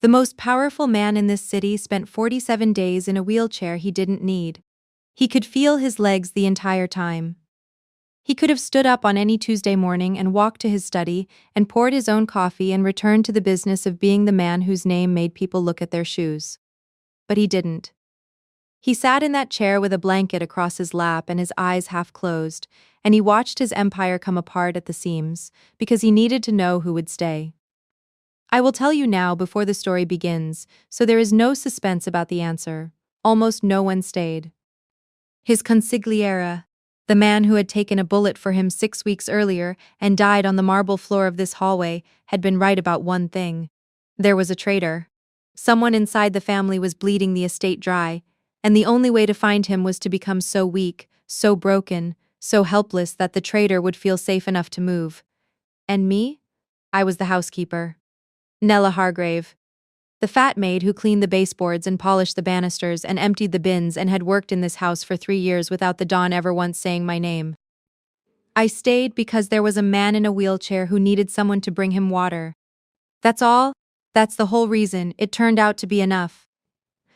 The most powerful man in this city spent 47 days in a wheelchair he didn't need. He could feel his legs the entire time. He could have stood up on any Tuesday morning and walked to his study and poured his own coffee and returned to the business of being the man whose name made people look at their shoes. But he didn't. He sat in that chair with a blanket across his lap and his eyes half closed, and he watched his empire come apart at the seams, because he needed to know who would stay. I will tell you now before the story begins, so there is no suspense about the answer. Almost no one stayed. His consigliere, the man who had taken a bullet for him 6 weeks earlier and died on the marble floor of this hallway, had been right about one thing. There was a traitor. Someone inside the family was bleeding the estate dry, and the only way to find him was to become so weak, so broken, so helpless that the traitor would feel safe enough to move. And me? I was the housekeeper. Nella Hargrave. The fat maid who cleaned the baseboards and polished the banisters and emptied the bins and had worked in this house for 3 years without the Don ever once saying my name. I stayed because there was a man in a wheelchair who needed someone to bring him water. That's all. That's the whole reason. It turned out to be enough.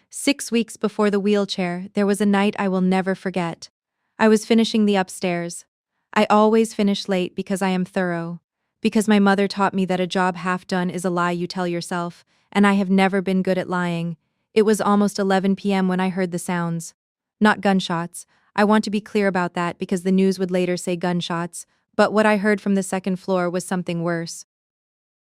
6 weeks before the wheelchair, there was a night I will never forget. I was finishing the upstairs. I always finish late because I am thorough. Because my mother taught me that a job half done is a lie you tell yourself, and I have never been good at lying. It was almost 11 p.m. when I heard the sounds. Not gunshots. I want to be clear about that because the news would later say gunshots, but what I heard from the second floor was something worse.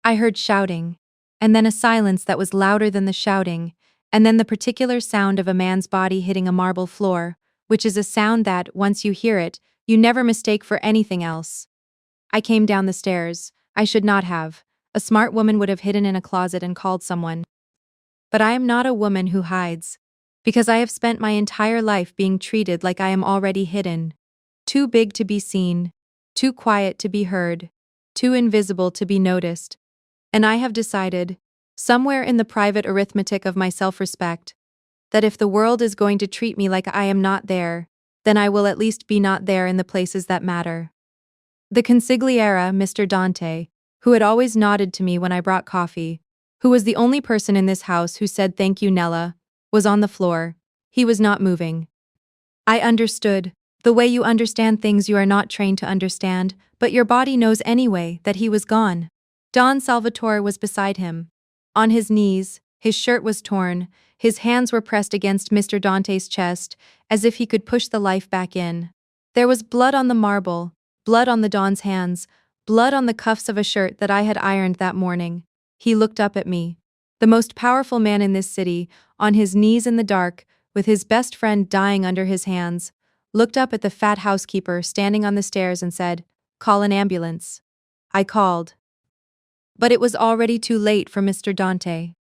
I heard shouting, and then a silence that was louder than the shouting, and then the particular sound of a man's body hitting a marble floor, which is a sound that, once you hear it, you never mistake for anything else. I came down the stairs. I should not have. A smart woman would have hidden in a closet and called someone. But I am not a woman who hides, because I have spent my entire life being treated like I am already hidden. Too big to be seen, too quiet to be heard, too invisible to be noticed. And I have decided, somewhere in the private arithmetic of my self-respect, that if the world is going to treat me like I am not there, then I will at least be not there in the places that matter. The consigliere, Mr. Dante, who had always nodded to me when I brought coffee, who was the only person in this house who said thank you, Nella, was on the floor. He was not moving. I understood, the way you understand things you are not trained to understand, but your body knows anyway, that he was gone. Don Salvatore was beside him. On his knees, his shirt was torn, his hands were pressed against Mr. Dante's chest, as if he could push the life back in. There was blood on the marble, blood on the Don's hands, blood on the cuffs of a shirt that I had ironed that morning. He looked up at me. The most powerful man in this city, on his knees in the dark, with his best friend dying under his hands, looked up at the fat housekeeper standing on the stairs and said, "Call an ambulance." I called. But it was already too late for Mr. Dante.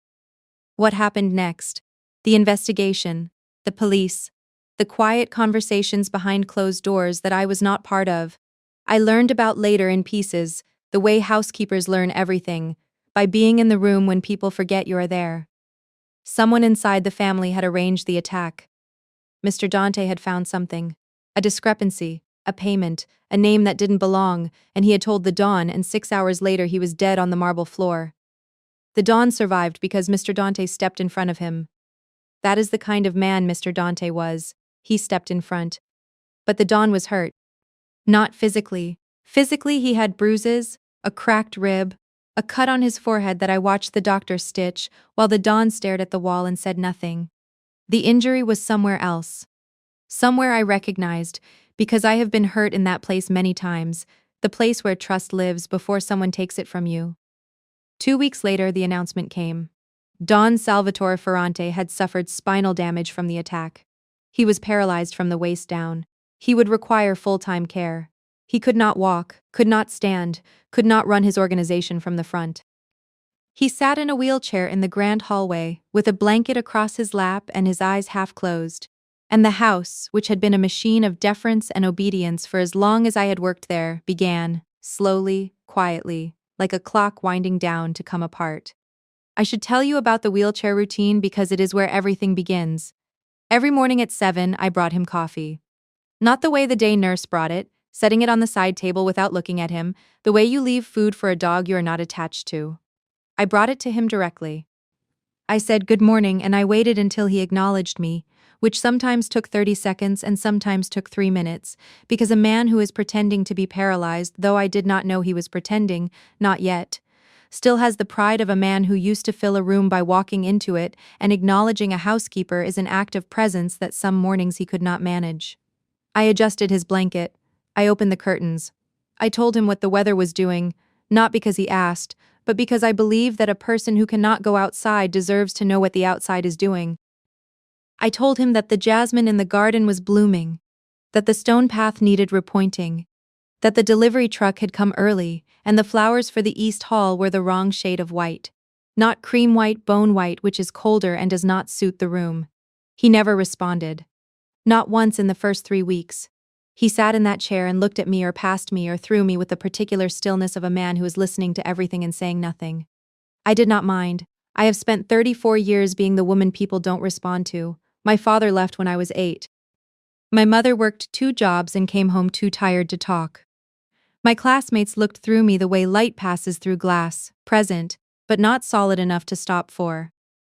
What happened next? The investigation, the police, the quiet conversations behind closed doors that I was not part of, I learned about later in pieces, the way housekeepers learn everything, by being in the room when people forget you are there. Someone inside the family had arranged the attack. Mr. Dante had found something, a discrepancy, a payment, a name that didn't belong, and he had told the Don, and 6 hours later he was dead on the marble floor. The Don survived because Mr. Dante stepped in front of him. That is the kind of man Mr. Dante was. He stepped in front. But the Don was hurt. Not physically. Physically he had bruises, a cracked rib, a cut on his forehead that I watched the doctor stitch, while the Don stared at the wall and said nothing. The injury was somewhere else. Somewhere I recognized, because I have been hurt in that place many times, the place where trust lives before someone takes it from you. 2 weeks later, the announcement came. Don Salvatore Ferrante had suffered spinal damage from the attack. He was paralyzed from the waist down. He would require full-time care. He could not walk, could not stand, could not run his organization from the front. He sat in a wheelchair in the grand hallway, with a blanket across his lap and his eyes half closed. And the house, which had been a machine of deference and obedience for as long as I had worked there, began, slowly, quietly, like a clock winding down, to come apart. I should tell you about the wheelchair routine because it is where everything begins. Every morning at 7, I brought him coffee. Not the way the day nurse brought it, setting it on the side table without looking at him, the way you leave food for a dog you are not attached to. I brought it to him directly. I said good morning and I waited until he acknowledged me, which sometimes took 30 seconds and sometimes took 3 minutes, because a man who is pretending to be paralyzed, though I did not know he was pretending, not yet, still has the pride of a man who used to fill a room by walking into it, and acknowledging a housekeeper is an act of presence that some mornings he could not manage. I adjusted his blanket. I opened the curtains. I told him what the weather was doing, not because he asked, but because I believe that a person who cannot go outside deserves to know what the outside is doing. I told him that the jasmine in the garden was blooming, that the stone path needed repointing, that the delivery truck had come early, and the flowers for the East Hall were the wrong shade of white. Not cream white, bone white, which is colder and does not suit the room. He never responded. Not once in the first 3 weeks. He sat in that chair and looked at me or past me or through me with the particular stillness of a man who is listening to everything and saying nothing. I did not mind. I have spent 34 years being the woman people don't respond to. My father left when I was 8. My mother worked 2 jobs and came home too tired to talk. My classmates looked through me the way light passes through glass, present, but not solid enough to stop for.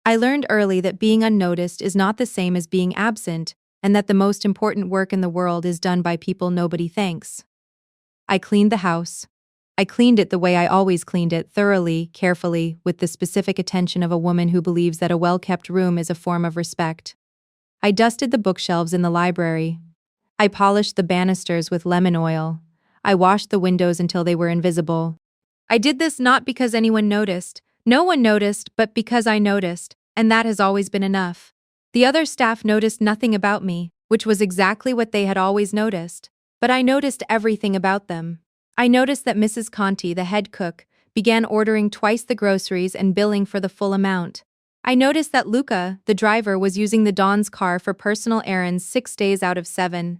I learned early that being unnoticed is not the same as being absent, and that the most important work in the world is done by people nobody thanks. I cleaned the house. I cleaned it the way I always cleaned it, thoroughly, carefully, with the specific attention of a woman who believes that a well-kept room is a form of respect. I dusted the bookshelves in the library. I polished the banisters with lemon oil. I washed the windows until they were invisible. I did this not because anyone noticed. No one noticed, but because I noticed, and that has always been enough. The other staff noticed nothing about me, which was exactly what they had always noticed. But I noticed everything about them. I noticed that Mrs. Conti, the head cook, began ordering twice the groceries and billing for the full amount. I noticed that Luca, the driver, was using the Don's car for personal errands 6 days out of 7.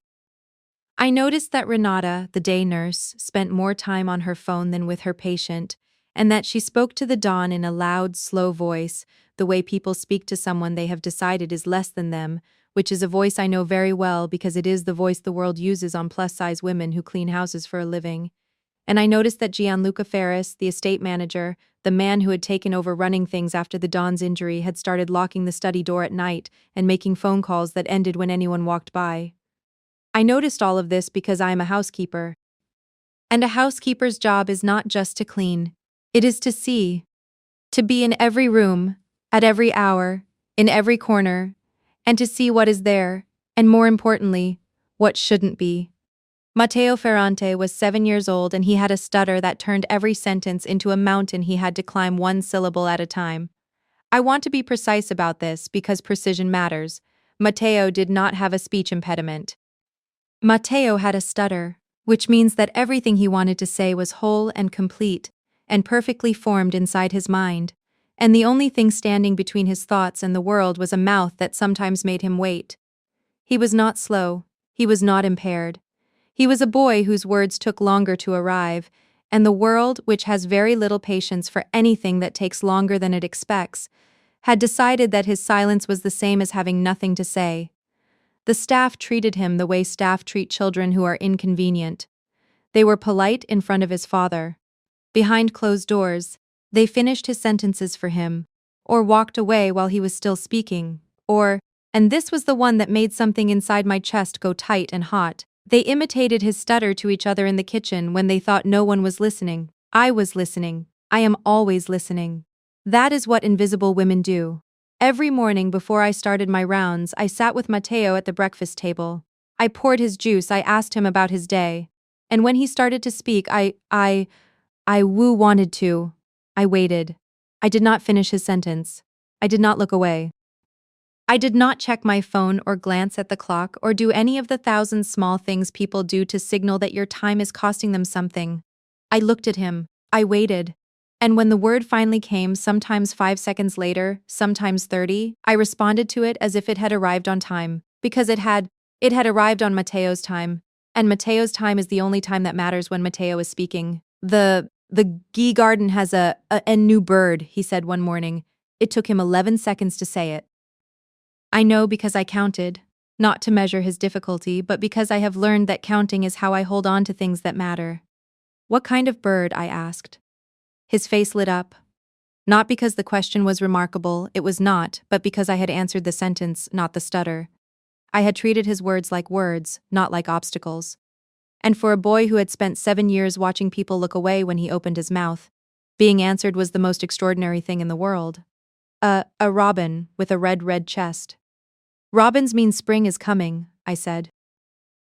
I noticed that Renata, the day nurse, spent more time on her phone than with her patient, and that she spoke to the Don in a loud, slow voice, the way people speak to someone they have decided is less than them, which is a voice I know very well because it is the voice the world uses on plus-size women who clean houses for a living. And I noticed that Gianluca Ferris, the estate manager, the man who had taken over running things after the Don's injury, had started locking the study door at night and making phone calls that ended when anyone walked by. I noticed all of this because I am a housekeeper. And a housekeeper's job is not just to clean. It is to see. To be in every room, at every hour, in every corner, and to see what is there, and more importantly, what shouldn't be. Matteo Ferrante was 7 years old and he had a stutter that turned every sentence into a mountain he had to climb one syllable at a time. I want to be precise about this because precision matters. Matteo did not have a speech impediment. Matteo had a stutter, which means that everything he wanted to say was whole and complete, and perfectly formed inside his mind, and the only thing standing between his thoughts and the world was a mouth that sometimes made him wait. He was not slow, he was not impaired. He was a boy whose words took longer to arrive, and the world, which has very little patience for anything that takes longer than it expects, had decided that his silence was the same as having nothing to say. The staff treated him the way staff treat children who are inconvenient. They were polite in front of his father. Behind closed doors, they finished his sentences for him, or walked away while he was still speaking, or, and this was the one that made something inside my chest go tight and hot, they imitated his stutter to each other in the kitchen when they thought no one was listening. I was listening. I am always listening. That is what invisible women do. Every morning before I started my rounds, I sat with Matteo at the breakfast table. I poured his juice, I asked him about his day. And when he started to speak, I wanted to. I waited. I did not finish his sentence. I did not look away. I did not check my phone or glance at the clock or do any of the thousand small things people do to signal that your time is costing them something. I looked at him. I waited. And when the word finally came, sometimes 5 seconds later, sometimes 30, I responded to it as if it had arrived on time, because it had arrived on Matteo's time, and Matteo's time is the only time that matters when Matteo is speaking. The Gee garden has a new bird, he said one morning. It took him 11 seconds to say it. I know because I counted, not to measure his difficulty, but because I have learned that counting is how I hold on to things that matter. What kind of bird? I asked. His face lit up. Not because the question was remarkable, it was not, but because I had answered the sentence, not the stutter. I had treated his words like words, not like obstacles. And for a boy who had spent 7 years watching people look away when he opened his mouth, being answered was the most extraordinary thing in the world. A robin with a red chest. Robins mean spring is coming, I said.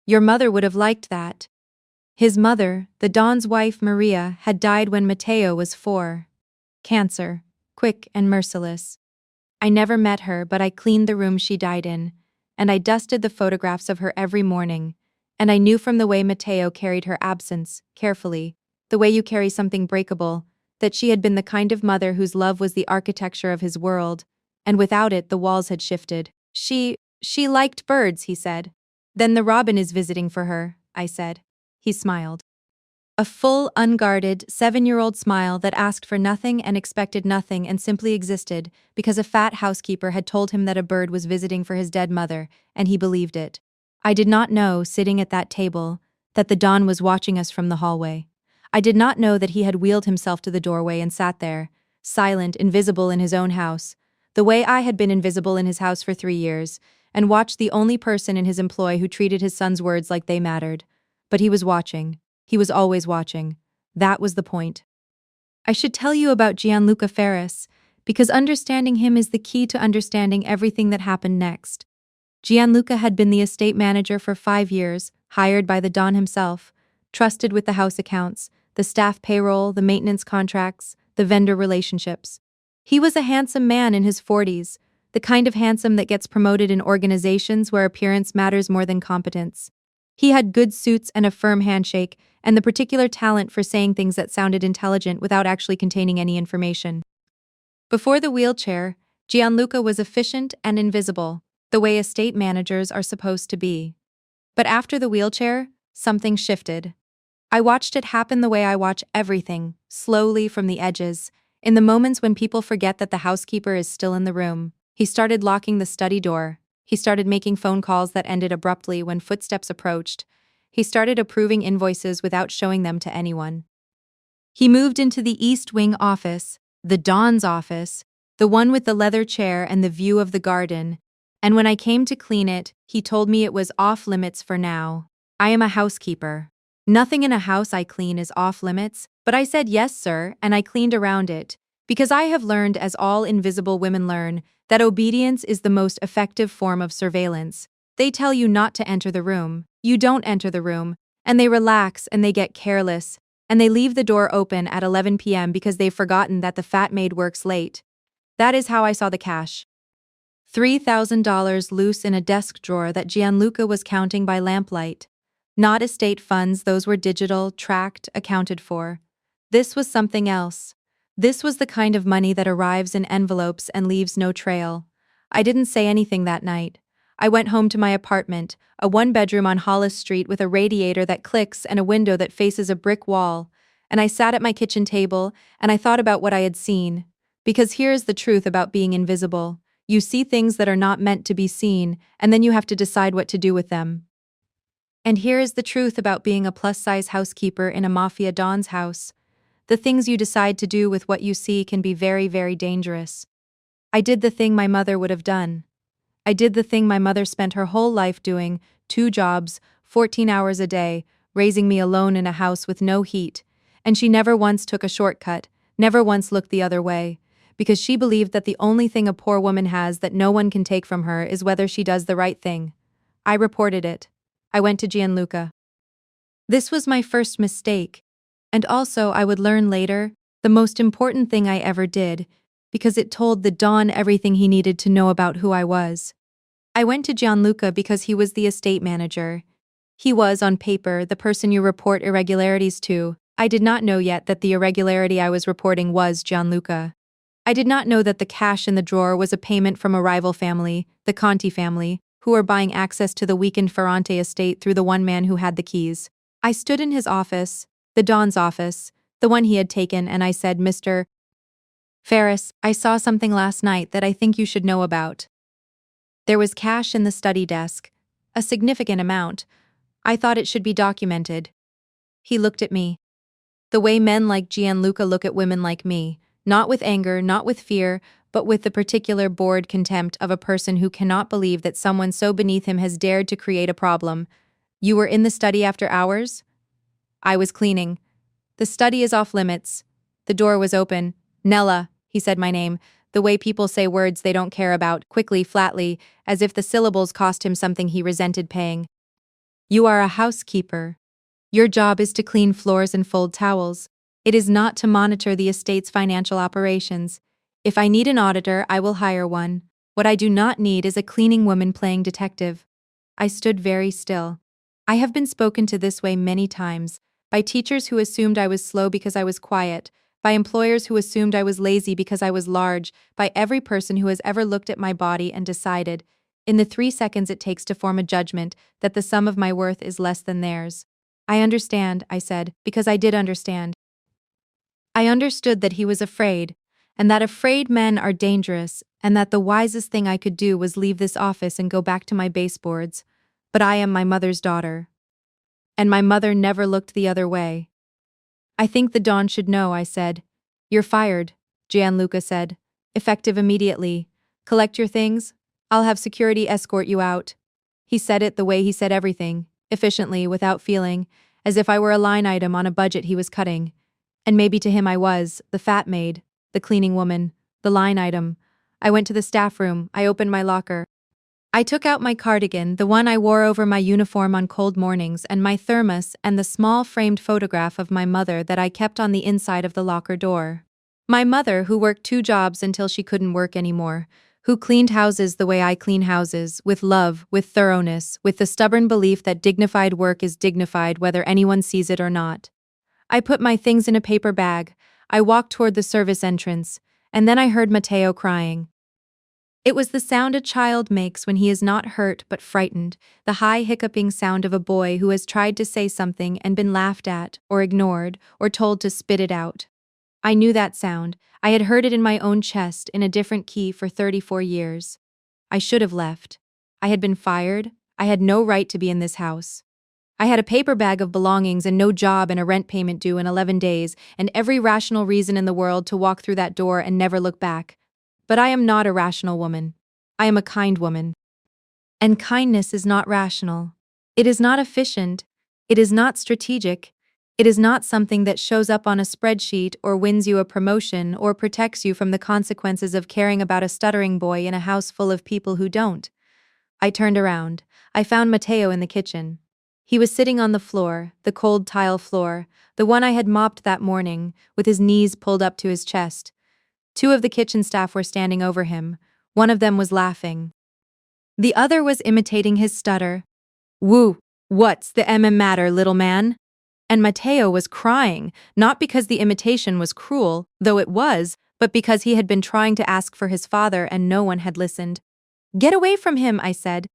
Your mother would have liked that. His mother, the Don's wife Maria, had died when Matteo was 4. Cancer, quick and merciless. I never met her, but I cleaned the room she died in, and I dusted the photographs of her every morning, and I knew from the way Matteo carried her absence, carefully, the way you carry something breakable, that she had been the kind of mother whose love was the architecture of his world, and without it the walls had shifted. She liked birds, he said. Then the robin is visiting for her, I said. He smiled. A full, unguarded, 7-year-old smile that asked for nothing and expected nothing and simply existed because a fat housekeeper had told him that a bird was visiting for his dead mother, and he believed it. I did not know, sitting at that table, that the Don was watching us from the hallway. I did not know that he had wheeled himself to the doorway and sat there, silent, invisible in his own house, the way I had been invisible in his house for 3 years, and watched the only person in his employ who treated his son's words like they mattered. But he was watching. He was always watching. That was the point. I should tell you about Gianluca Ferris, because understanding him is the key to understanding everything that happened next. Gianluca had been the estate manager for 5 years, hired by the Don himself, trusted with the house accounts, the staff payroll, the maintenance contracts, the vendor relationships. He was a handsome man in his 40s, the kind of handsome that gets promoted in organizations where appearance matters more than competence. He had good suits and a firm handshake, and the particular talent for saying things that sounded intelligent without actually containing any information. Before the wheelchair, Gianluca was efficient and invisible, the way estate managers are supposed to be. But after the wheelchair, something shifted. I watched it happen the way I watch everything, slowly from the edges, in the moments when people forget that the housekeeper is still in the room. He started locking the study door. He started making phone calls that ended abruptly when footsteps approached. He started approving invoices without showing them to anyone. He moved into the East Wing office, the Don's office, the one with the leather chair and the view of the garden, and when I came to clean it, he told me it was off limits for now. I am a housekeeper. Nothing in a house I clean is off limits, but I said yes, sir, and I cleaned around it, because I have learned, as all invisible women learn, that obedience is the most effective form of surveillance. They tell you not to enter the room. You don't enter the room, and they relax and they get careless, and they leave the door open at 11 p.m. because they've forgotten that the fat maid works late. That is how I saw the cash. $3,000 loose in a desk drawer that Gianluca was counting by lamplight. Not estate funds, those were digital, tracked, accounted for. This was something else. This was the kind of money that arrives in envelopes and leaves no trail. I didn't say anything that night. I went home to my apartment, a 1-bedroom on Hollis Street with a radiator that clicks and a window that faces a brick wall, and I sat at my kitchen table and I thought about what I had seen. Because here's the truth about being invisible. You see things that are not meant to be seen, and then you have to decide what to do with them. And here is the truth about being a plus-size housekeeper in a Mafia Don's house. The things you decide to do with what you see can be very, very dangerous. I did the thing my mother would have done. I did the thing my mother spent her whole life doing, 2 jobs, 14 hours a day, raising me alone in a house with no heat, and she never once took a shortcut, never once looked the other way, because she believed that the only thing a poor woman has that no one can take from her is whether she does the right thing. I reported it. I went to Gianluca. This was my first mistake, and also, I would learn later, the most important thing I ever did, because it told the Don everything he needed to know about who I was. I went to Gianluca because he was the estate manager. He was, on paper, the person you report irregularities to. I did not know yet that the irregularity I was reporting was Gianluca. I did not know that the cash in the drawer was a payment from a rival family, the Conti family, who were buying access to the weakened Ferrante estate through the one man who had the keys. I stood in his office, the Don's office, the one he had taken, and I said, Mr. Ferris, I saw something last night that I think you should know about. There was cash in the study desk, a significant amount. I thought it should be documented. He looked at me. The way men like Gianluca look at women like me, Not with anger, not with fear, but with the particular bored contempt of a person who cannot believe that someone so beneath him has dared to create a problem. You were in the study after hours? I was cleaning. The study is off limits. The door was open. Nella, he said my name, the way people say words they don't care about, quickly, flatly, as if the syllables cost him something he resented paying. You are a housekeeper. Your job is to clean floors and fold towels. It is not to monitor the estate's financial operations. If I need an auditor, I will hire one. What I do not need is a cleaning woman playing detective. I stood very still. I have been spoken to this way many times, by teachers who assumed I was slow because I was quiet, by employers who assumed I was lazy because I was large, by every person who has ever looked at my body and decided, in the 3 seconds it takes to form a judgment, that the sum of my worth is less than theirs. I understand, I said, because I did understand. I understood that he was afraid, and that afraid men are dangerous, and that the wisest thing I could do was leave this office and go back to my baseboards. But I am my mother's daughter. And my mother never looked the other way. I think the Don should know, I said. You're fired, Gianluca said. Effective immediately. Collect your things. I'll have security escort you out. He said it the way he said everything, efficiently, without feeling, as if I were a line item on a budget he was cutting. And maybe to him I was, the fat maid, the cleaning woman, the line item. I went to the staff room, I opened my locker. I took out my cardigan, the one I wore over my uniform on cold mornings, and my thermos and the small framed photograph of my mother that I kept on the inside of the locker door. My mother, who worked 2 jobs until she couldn't work anymore, who cleaned houses the way I clean houses, with love, with thoroughness, with the stubborn belief that dignified work is dignified whether anyone sees it or not. I put my things in a paper bag, I walked toward the service entrance, and then I heard Matteo crying. It was the sound a child makes when he is not hurt but frightened, the high hiccuping sound of a boy who has tried to say something and been laughed at, or ignored, or told to spit it out. I knew that sound. I had heard it in my own chest in a different key for 34 years. I should have left. I had been fired. I had no right to be in this house. I had a paper bag of belongings and no job and a rent payment due in 11 days and every rational reason in the world to walk through that door and never look back. But I am not a rational woman. I am a kind woman. And kindness is not rational. It is not efficient. It is not strategic. It is not something that shows up on a spreadsheet or wins you a promotion or protects you from the consequences of caring about a stuttering boy in a house full of people who don't. I turned around. I found Matteo in the kitchen. He was sitting on the floor, the cold tile floor, the one I had mopped that morning, with his knees pulled up to his chest. 2 of the kitchen staff were standing over him. One of them was laughing. The other was imitating his stutter. Woo, what's the matter, little man? And Matteo was crying, not because the imitation was cruel, though it was, but because he had been trying to ask for his father and no one had listened. Get away from him, I said.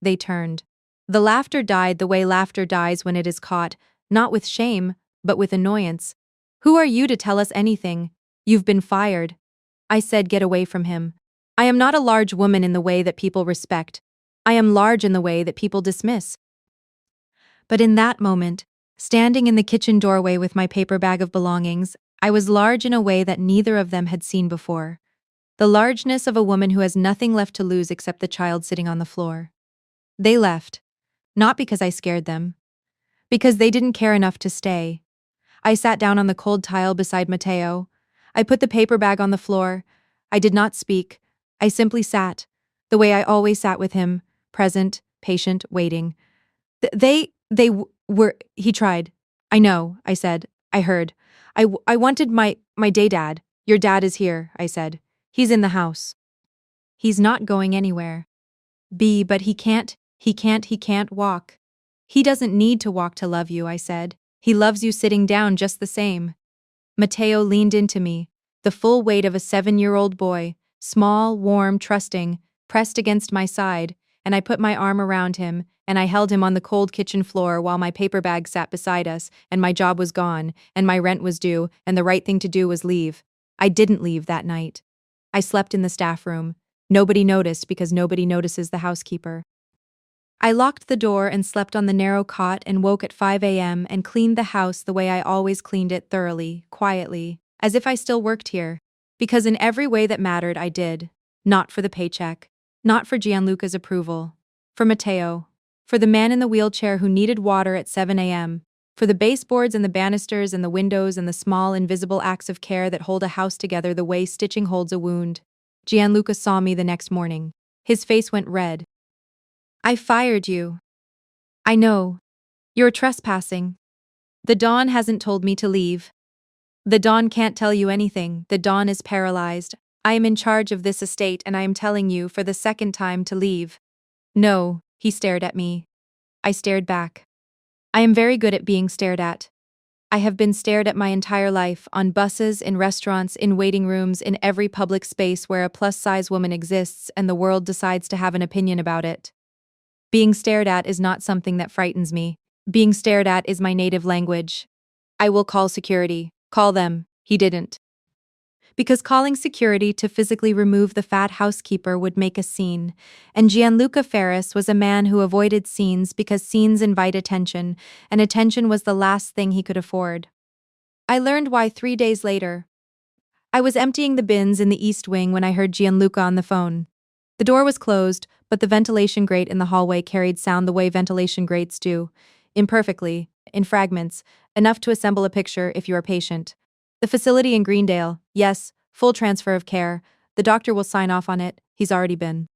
They turned. The laughter died the way laughter dies when it is caught, not with shame, but with annoyance. Who are you to tell us anything? You've been fired. I said, get away from him. I am not a large woman in the way that people respect. I am large in the way that people dismiss. But in that moment, standing in the kitchen doorway with my paper bag of belongings, I was large in a way that neither of them had seen before. The largeness of a woman who has nothing left to lose except the child sitting on the floor. They left. Not because I scared them. Because they didn't care enough to stay. I sat down on the cold tile beside Matteo. I put the paper bag on the floor. I did not speak. I simply sat, the way I always sat with him, present, patient, waiting. He tried. I know, I said. I heard. I wanted my dad. Your dad is here, I said. He's in the house. He's not going anywhere. But he can't walk. He doesn't need to walk to love you, I said. He loves you sitting down just the same. Matteo leaned into me, the full weight of a 7-year-old boy, small, warm, trusting, pressed against my side, and I put my arm around him, and I held him on the cold kitchen floor while my paper bag sat beside us, and my job was gone, and my rent was due, and the right thing to do was leave. I didn't leave that night. I slept in the staff room. Nobody noticed because nobody notices the housekeeper. I locked the door and slept on the narrow cot and woke at 5 a.m. and cleaned the house the way I always cleaned it, thoroughly, quietly, as if I still worked here. Because in every way that mattered, I did. Not for the paycheck. Not for Gianluca's approval. For Matteo. For the man in the wheelchair who needed water at 7 a.m. For the baseboards and the banisters and the windows and the small invisible acts of care that hold a house together the way stitching holds a wound. Gianluca saw me the next morning. His face went red. I fired you. I know. You're trespassing. The Don hasn't told me to leave. The Don can't tell you anything. The Don is paralyzed. I am in charge of this estate and I am telling you for the second time to leave. No, he stared at me. I stared back. I am very good at being stared at. I have been stared at my entire life, on buses, in restaurants, in waiting rooms, in every public space where a plus-size woman exists and the world decides to have an opinion about it. Being stared at is not something that frightens me. Being stared at is my native language. I will call security. Call them. He didn't. Because calling security to physically remove the fat housekeeper would make a scene, and Gianluca Ferris was a man who avoided scenes because scenes invite attention, and attention was the last thing he could afford. I learned why 3 days later. I was emptying the bins in the East Wing when I heard Gianluca on the phone. The door was closed, but the ventilation grate in the hallway carried sound the way ventilation grates do, imperfectly, in fragments, enough to assemble a picture if you are patient. The facility in Greendale, yes, full transfer of care. The doctor will sign off on it, he's already been.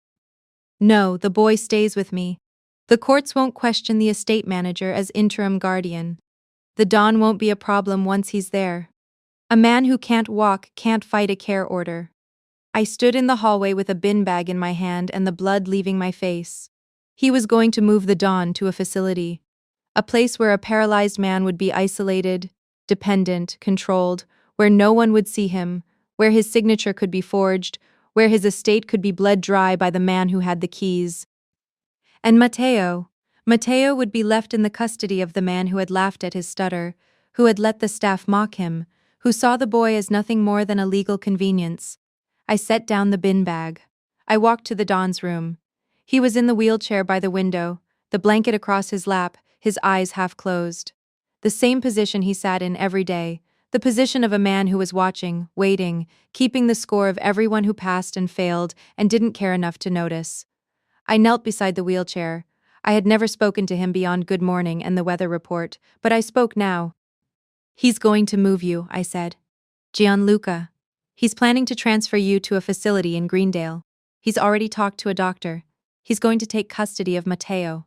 No, the boy stays with me. The courts won't question the estate manager as interim guardian. The Don won't be a problem once he's there. A man who can't walk can't fight a care order. I stood in the hallway with a bin bag in my hand and the blood leaving my face. He was going to move the Don to a facility. A place where a paralyzed man would be isolated, dependent, controlled, where no one would see him, where his signature could be forged, where his estate could be bled dry by the man who had the keys. And Matteo would be left in the custody of the man who had laughed at his stutter, who had let the staff mock him, who saw the boy as nothing more than a legal convenience. I set down the bin bag. I walked to the Don's room. He was in the wheelchair by the window, the blanket across his lap, his eyes half closed. The same position he sat in every day, the position of a man who was watching, waiting, keeping the score of everyone who passed and failed and didn't care enough to notice. I knelt beside the wheelchair. I had never spoken to him beyond good morning and the weather report, but I spoke now. He's going to move you, I said. Gianluca. He's planning to transfer you to a facility in Greendale. He's already talked to a doctor. He's going to take custody of Matteo.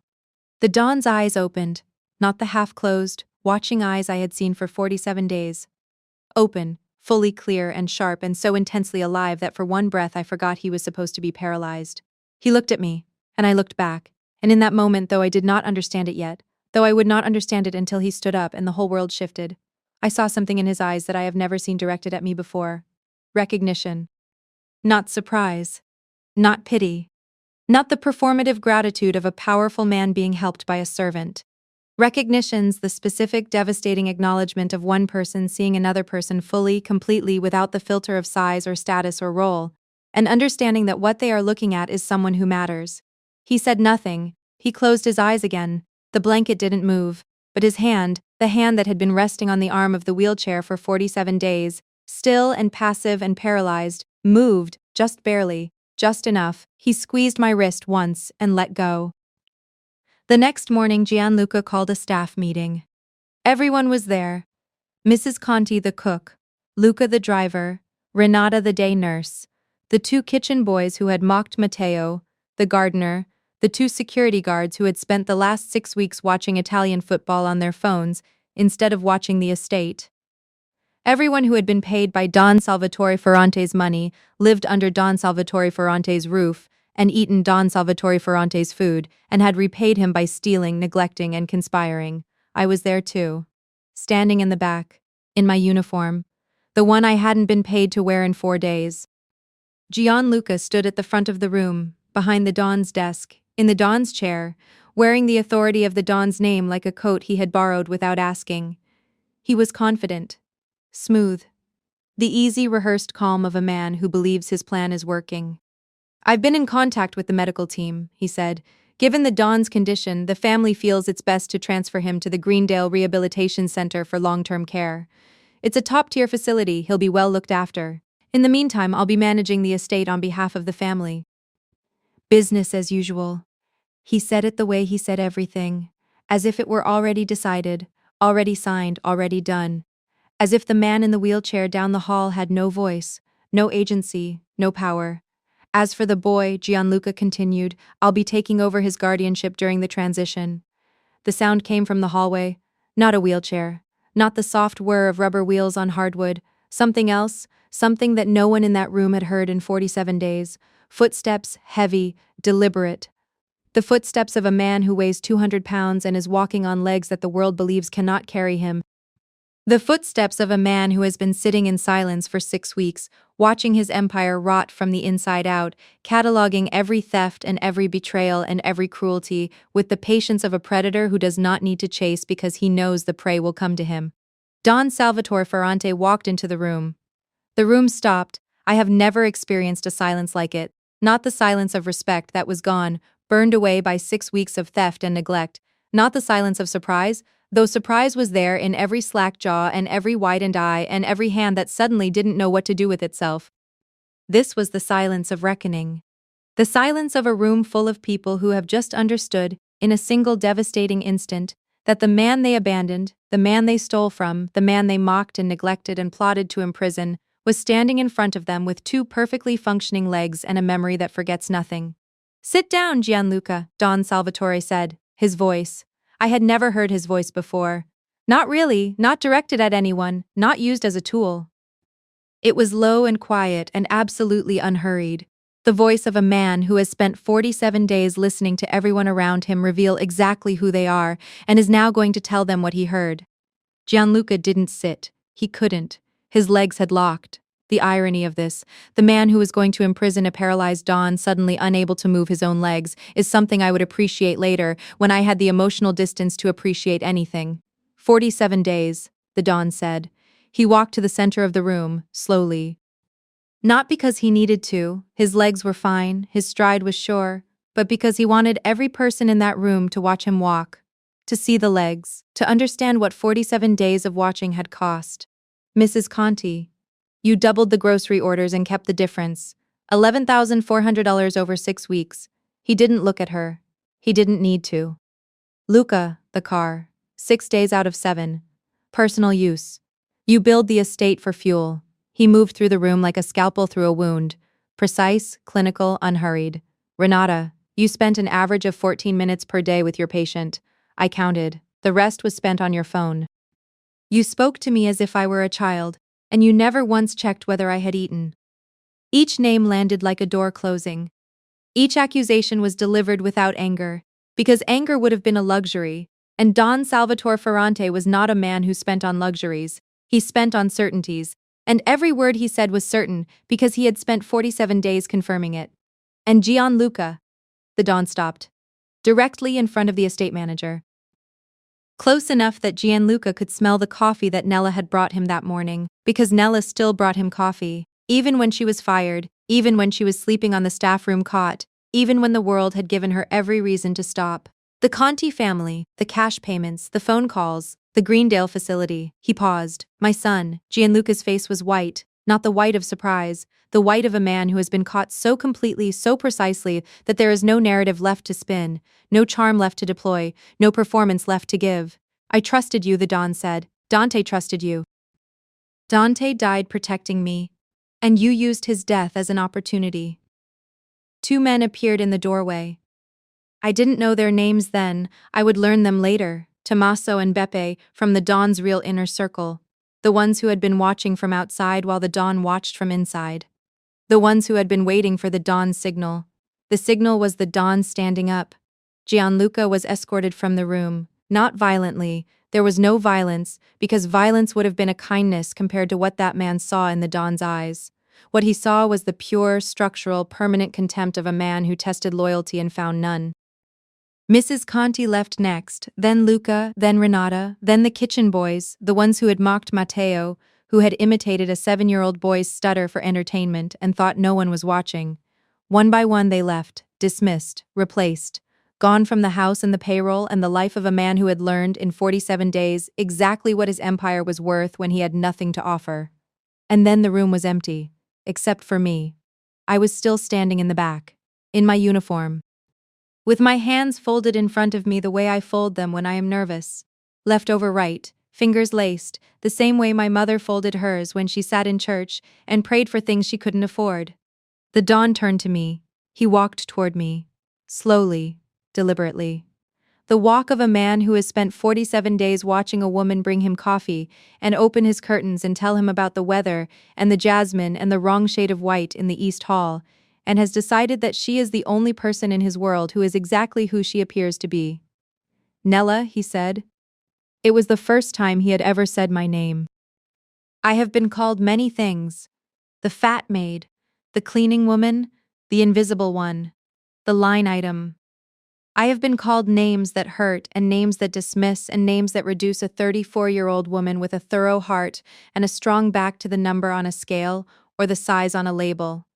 The Don's eyes opened, not the half-closed, watching eyes I had seen for 47 days. Open, fully clear and sharp and so intensely alive that for one breath I forgot he was supposed to be paralyzed. He looked at me, and I looked back, and in that moment, though I did not understand it yet, though I would not understand it until he stood up and the whole world shifted, I saw something in his eyes that I have never seen directed at me before. Recognition. Not surprise. Not pity. Not the performative gratitude of a powerful man being helped by a servant. Recognition's the specific, devastating acknowledgement of one person seeing another person fully, completely, without the filter of size or status or role, and understanding that what they are looking at is someone who matters. He said nothing. He closed his eyes again. The blanket didn't move, but his hand, the hand that had been resting on the arm of the wheelchair for 47 days, still and passive and paralyzed, moved, just barely, just enough. He squeezed my wrist once and let go. The next morning, Gianluca called a staff meeting. Everyone was there. Mrs. Conti the cook, Luca the driver, Renata the day nurse, the 2 kitchen boys who had mocked Matteo, the gardener, the 2 security guards who had spent the last 6 weeks watching Italian football on their phones instead of watching the estate. Everyone who had been paid by Don Salvatore Ferrante's money, lived under Don Salvatore Ferrante's roof, and eaten Don Salvatore Ferrante's food, and had repaid him by stealing, neglecting, and conspiring. I was there too. Standing in the back, in my uniform, the one I hadn't been paid to wear in 4 days. Gianluca stood at the front of the room, behind the Don's desk, in the Don's chair, wearing the authority of the Don's name like a coat he had borrowed without asking. He was confident. Smooth. The easy, rehearsed calm of a man who believes his plan is working. I've been in contact with the medical team, he said. Given the Don's condition, the family feels it's best to transfer him to the Greendale Rehabilitation Center for long-term care. It's a top-tier facility, he'll be well looked after. In the meantime, I'll be managing the estate on behalf of the family. Business as usual. He said it the way he said everything, as if it were already decided, already signed, already done. As if the man in the wheelchair down the hall had no voice, no agency, no power. As for the boy, Gianluca continued, I'll be taking over his guardianship during the transition. The sound came from the hallway. Not a wheelchair. Not the soft whir of rubber wheels on hardwood. Something else, something that no one in that room had heard in 47 days. Footsteps, heavy, deliberate. The footsteps of a man who weighs 200 pounds and is walking on legs that the world believes cannot carry him. The footsteps of a man who has been sitting in silence for 6 weeks, watching his empire rot from the inside out, cataloging every theft and every betrayal and every cruelty with the patience of a predator who does not need to chase because he knows the prey will come to him. Don Salvatore Ferrante walked into the room. The room stopped. I have never experienced a silence like it, not the silence of respect that was gone, burned away by 6 weeks of theft and neglect, not the silence of surprise, though surprise was there in every slack jaw and every widened eye and every hand that suddenly didn't know what to do with itself. This was the silence of reckoning. The silence of a room full of people who have just understood, in a single devastating instant, that the man they abandoned, the man they stole from, the man they mocked and neglected and plotted to imprison, was standing in front of them with 2 perfectly functioning legs and a memory that forgets nothing. Sit down, Gianluca, Don Salvatore said, his voice. I had never heard his voice before. Not really, not directed at anyone, not used as a tool. It was low and quiet and absolutely unhurried. The voice of a man who has spent 47 days listening to everyone around him reveal exactly who they are and is now going to tell them what he heard. Gianluca didn't sit. He couldn't. His legs had locked. The irony of this, the man who was going to imprison a paralyzed Don suddenly unable to move his own legs, is something I would appreciate later when I had the emotional distance to appreciate anything. 47 days, the Don said. He walked to the center of the room, slowly. Not because he needed to, his legs were fine, his stride was sure, but because he wanted every person in that room to watch him walk, to see the legs, to understand what 47 days of watching had cost. Mrs. Conti, you doubled the grocery orders and kept the difference. $11,400 over 6 weeks. He didn't look at her. He didn't need to. Luca, the car. 6 days out of 7. Personal use. You billed the estate for fuel. He moved through the room like a scalpel through a wound. Precise, clinical, unhurried. Renata, you spent an average of 14 minutes per day with your patient. I counted. The rest was spent on your phone. You spoke to me as if I were a child, and you never once checked whether I had eaten. Each name landed like a door closing. Each accusation was delivered without anger, because anger would have been a luxury, and Don Salvatore Ferrante was not a man who spent on luxuries. He spent on certainties, and every word he said was certain because he had spent 47 days confirming it. And Gianluca, the Don stopped, directly in front of the estate manager. Close enough that Gianluca could smell the coffee that Nella had brought him that morning, because Nella still brought him coffee, even when she was fired, even when she was sleeping on the staff room cot, even when the world had given her every reason to stop. The Conti family, the cash payments, the phone calls, the Greendale facility. He paused. My son. Gianluca's face was white, not the white of surprise, the white of a man who has been caught so completely, so precisely, that there is no narrative left to spin, no charm left to deploy, no performance left to give. I trusted you, the Don said. Dante trusted you. Dante died protecting me, and you used his death as an opportunity. 2 men appeared in the doorway. I didn't know their names then, I would learn them later, Tommaso and Beppe, from the Don's real inner circle, the ones who had been watching from outside while the Don watched from inside. The ones who had been waiting for the Don's signal. The signal was the Don standing up. Gianluca was escorted from the room, not violently. There was no violence, because violence would have been a kindness compared to what that man saw in the Don's eyes. What he saw was the pure, structural, permanent contempt of a man who tested loyalty and found none. Mrs. Conti left next, then Luca, then Renata, then the kitchen boys, the ones who had mocked Matteo, who had imitated a 7-year-old boy's stutter for entertainment and thought no one was watching. One by one they left, dismissed, replaced, gone from the house and the payroll and the life of a man who had learned in 47 days exactly what his empire was worth when he had nothing to offer. And then the room was empty. except for me. I was still standing in the back, in my uniform, with my hands folded in front of me the way I fold them when I am nervous. Left over right, fingers laced, the same way my mother folded hers when she sat in church and prayed for things she couldn't afford. The Don turned to me. He walked toward me. Slowly, deliberately. The walk of a man who has spent 47 days watching a woman bring him coffee and open his curtains and tell him about the weather and the jasmine and the wrong shade of white in the East Hall, and has decided that she is the only person in his world who is exactly who she appears to be. Nella, he said. It was the first time he had ever said my name. I have been called many things. The fat maid, the cleaning woman, the invisible one, the line item. I have been called names that hurt and names that dismiss and names that reduce a 34-year-old woman with a thorough heart and a strong back to the number on a scale or the size on a label.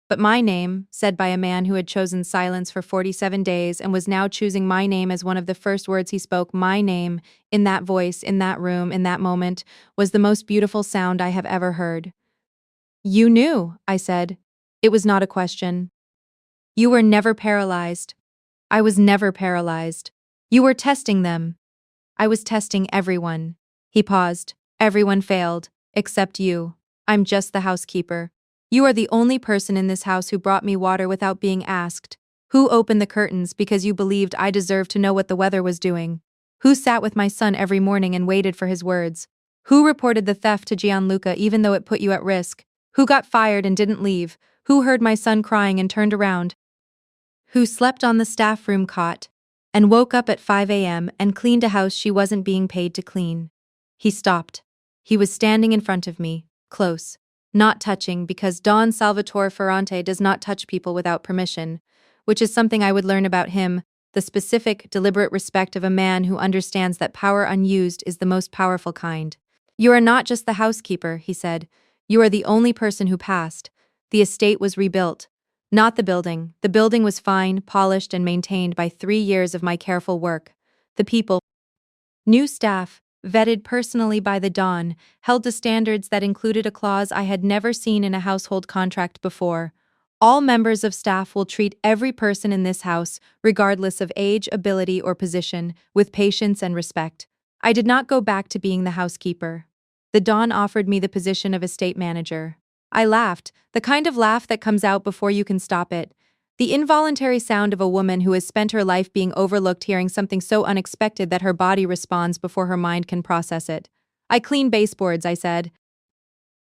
But my name, said by a man who had chosen silence for 47 days and was now choosing my name as one of the first words he spoke, my name, in that voice, in that room, in that moment, was the most beautiful sound I have ever heard. You knew, I said. It was not a question. You were never paralyzed. I was never paralyzed. You were testing them. I was testing everyone. He paused. Everyone failed, except you. I'm just the housekeeper. You are the only person in this house who brought me water without being asked. Who opened the curtains because you believed I deserved to know what the weather was doing? Who sat with my son every morning and waited for his words? Who reported the theft to Gianluca even though it put you at risk? Who got fired and didn't leave? Who heard my son crying and turned around? Who slept on the staff room cot and woke up at 5 a.m. and cleaned a house she wasn't being paid to clean? He stopped. He was standing in front of me, close, not touching because Don Salvatore Ferrante does not touch people without permission, which is something I would learn about him, the specific, deliberate respect of a man who understands that power unused is the most powerful kind. You are not just the housekeeper, he said. You are the only person who passed. The estate was rebuilt. Not the building. The building was fine, polished, and maintained by 3 years of my careful work. The people, new staff, vetted personally by the Don, held to standards that included a clause I had never seen in a household contract before. All members of staff will treat every person in this house, regardless of age, ability, or position, with patience and respect. I did not go back to being the housekeeper. The Don offered me the position of estate manager. I laughed, the kind of laugh that comes out before you can stop it. The involuntary sound of a woman who has spent her life being overlooked hearing something so unexpected that her body responds before her mind can process it. I clean baseboards, I said.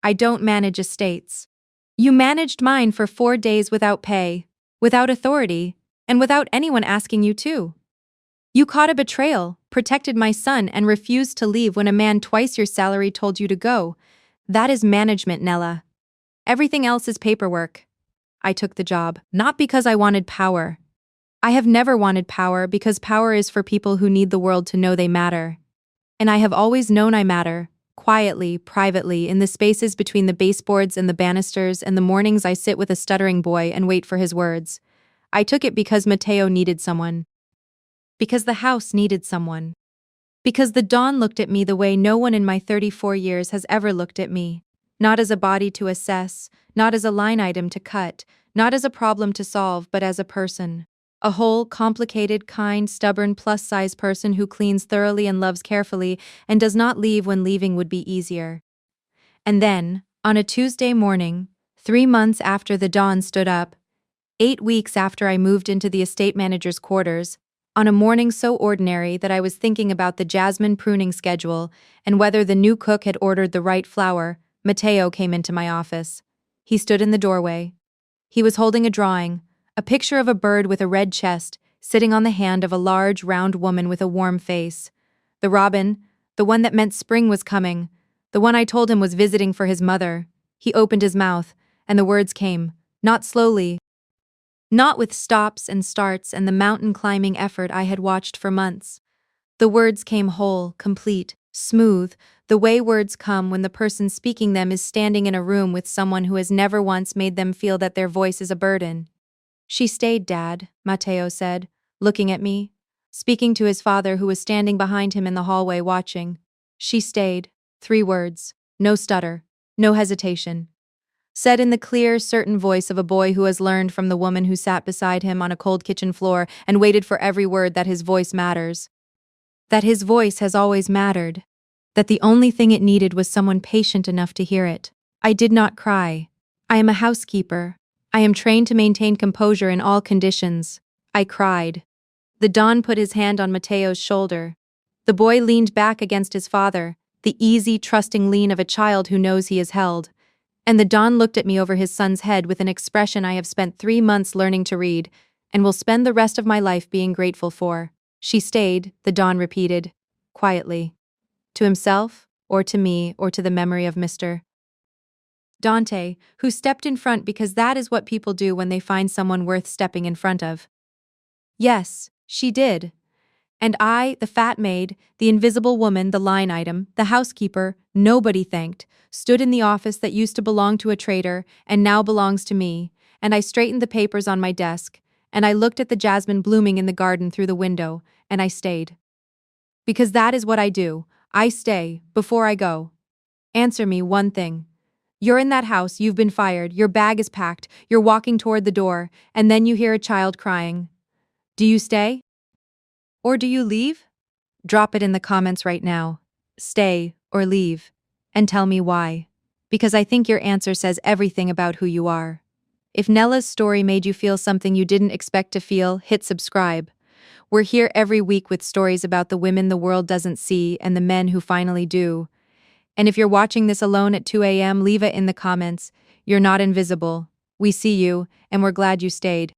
I don't manage estates. You managed mine for 4 days without pay, without authority, and without anyone asking you to. You caught a betrayal, protected my son, and refused to leave when a man twice your salary told you to go. That is management, Nella. Everything else is paperwork. I took the job, not because I wanted power. I have never wanted power because power is for people who need the world to know they matter. And I have always known I matter, quietly, privately, in the spaces between the baseboards and the banisters and the mornings I sit with a stuttering boy and wait for his words. I took it because Matteo needed someone. Because the house needed someone. Because the Don looked at me the way no one in my 34 years has ever looked at me. Not as a body to assess, not as a line item to cut, not as a problem to solve, but as a person. A whole, complicated, kind, stubborn, plus-size person who cleans thoroughly and loves carefully and does not leave when leaving would be easier. And then, on a Tuesday morning, 3 months after the Don stood up, 8 weeks after I moved into the estate manager's quarters, on a morning so ordinary that I was thinking about the jasmine pruning schedule and whether the new cook had ordered the right flour, Matteo came into my office. He stood in the doorway. He was holding a drawing, a picture of a bird with a red chest, sitting on the hand of a large, round woman with a warm face. The robin, the one that meant spring was coming, the one I told him was visiting for his mother. He opened his mouth, and the words came, not slowly, not with stops and starts and the mountain climbing effort I had watched for months. The words came whole, complete, smooth, the way words come when the person speaking them is standing in a room with someone who has never once made them feel that their voice is a burden. She stayed, Dad, Matteo said, looking at me, speaking to his father who was standing behind him in the hallway watching. She stayed. 3 words. No stutter. No hesitation. said in the clear, certain voice of a boy who has learned from the woman who sat beside him on a cold kitchen floor and waited for every word that his voice matters. That his voice has always mattered. That the only thing it needed was someone patient enough to hear it. I did not cry. I am a housekeeper. I am trained to maintain composure in all conditions. I cried. The Don put his hand on Mateo's shoulder. The boy leaned back against his father, the easy, trusting lean of a child who knows he is held. And the Don looked at me over his son's head with an expression I have spent 3 months learning to read, and will spend the rest of my life being grateful for. She stayed, the Don repeated, quietly. To himself, or to me, or to the memory of Mr. Dante, who stepped in front because that is what people do when they find someone worth stepping in front of. Yes, she did. And I, the fat maid, the invisible woman, the line item, the housekeeper, nobody thanked, stood in the office that used to belong to a trader and now belongs to me, and I straightened the papers on my desk, and I looked at the jasmine blooming in the garden through the window, and I stayed. Because that is what I do. I stay, before I go. Answer me one thing. You're in that house, you've been fired, your bag is packed, you're walking toward the door, and then you hear a child crying. Do you stay? Or do you leave? Drop it in the comments right now. Stay or leave. And tell me why. Because I think your answer says everything about who you are. If Nella's story made you feel something you didn't expect to feel, hit subscribe. We're here every week with stories about the women the world doesn't see and the men who finally do. And if you're watching this alone at 2 a.m., leave it in the comments. You're not invisible. We see you, and we're glad you stayed.